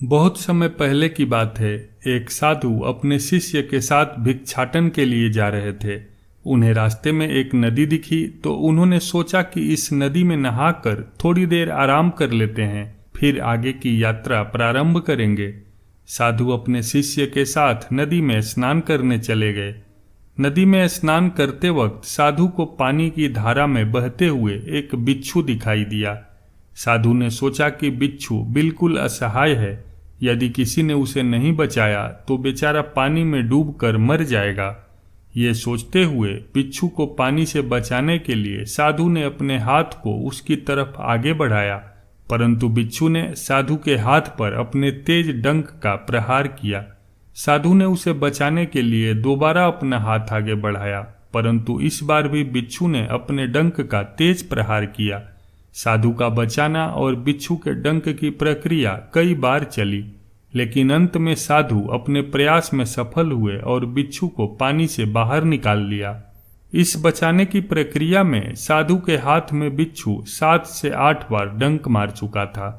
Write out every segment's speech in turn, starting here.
बहुत समय पहले की बात है। एक साधु अपने शिष्य के साथ भिक्षाटन के लिए जा रहे थे। उन्हें रास्ते में एक नदी दिखी तो उन्होंने सोचा कि इस नदी में नहाकर थोड़ी देर आराम कर लेते हैं, फिर आगे की यात्रा प्रारंभ करेंगे। साधु अपने शिष्य के साथ नदी में स्नान करने चले गए। नदी में स्नान करते वक्त साधु को पानी की धारा में बहते हुए एक बिच्छू दिखाई दिया। साधु ने सोचा कि बिच्छू बिल्कुल असहाय है, यदि किसी ने उसे नहीं बचाया तो बेचारा पानी में डूबकर मर जाएगा। ये सोचते हुए बिच्छू को पानी से बचाने के लिए साधु ने अपने हाथ को उसकी तरफ आगे बढ़ाया, परंतु बिच्छू ने साधु के हाथ पर अपने तेज डंक का प्रहार किया। साधु ने उसे बचाने के लिए दोबारा अपना हाथ आगे बढ़ाया, परंतु इस बार भी बिच्छू ने अपने डंक का तेज प्रहार किया। साधु का बचाना और बिच्छू के डंक की प्रक्रिया कई बार चली, लेकिन अंत में साधु अपने प्रयास में सफल हुए और बिच्छू को पानी से बाहर निकाल लिया। इस बचाने की प्रक्रिया में साधु के हाथ में बिच्छू 7 से 8 बार डंक मार चुका था।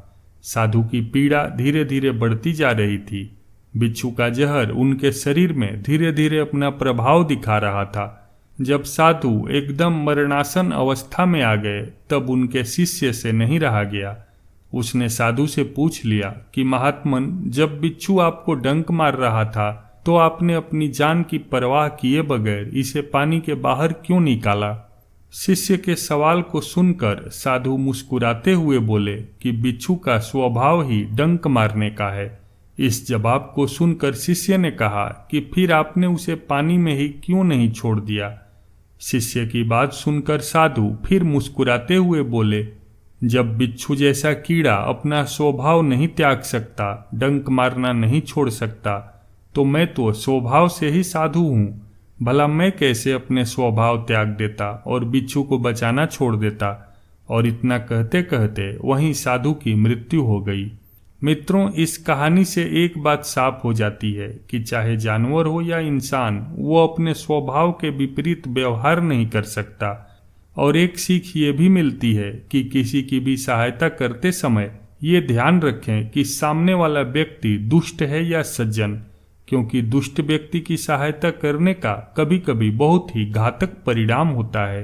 साधु की पीड़ा धीरे धीरे बढ़ती जा रही थी। बिच्छू का जहर उनके शरीर में धीरे धीरे अपना प्रभाव दिखा रहा था। जब साधु एकदम मरणासन अवस्था में आ गए तब उनके शिष्य से नहीं रहा गया। उसने साधु से पूछ लिया कि महात्मन, जब बिच्छू आपको डंक मार रहा था तो आपने अपनी जान की परवाह किए बगैर इसे पानी के बाहर क्यों निकाला? शिष्य के सवाल को सुनकर साधु मुस्कुराते हुए बोले कि बिच्छू का स्वभाव ही डंक मारने का है। इस जवाब को सुनकर शिष्य ने कहा कि फिर आपने उसे पानी में ही क्यों नहीं छोड़ दिया? शिष्य की बात सुनकर साधु फिर मुस्कुराते हुए बोले, जब बिच्छू जैसा कीड़ा अपना स्वभाव नहीं त्याग सकता, डंक मारना नहीं छोड़ सकता, तो मैं तो स्वभाव से ही साधु हूँ। भला मैं कैसे अपने स्वभाव त्याग देता और बिच्छू को बचाना छोड़ देता? और इतना कहते कहते वहीं साधु की मृत्यु हो गई। मित्रों, इस कहानी से एक बात साफ हो जाती है कि चाहे जानवर हो या इंसान, वो अपने स्वभाव के विपरीत व्यवहार नहीं कर सकता। और एक सीख ये भी मिलती है कि किसी की भी सहायता करते समय ये ध्यान रखें कि सामने वाला व्यक्ति दुष्ट है या सज्जन, क्योंकि दुष्ट व्यक्ति की सहायता करने का कभी कभी बहुत ही घातक परिणाम होता है।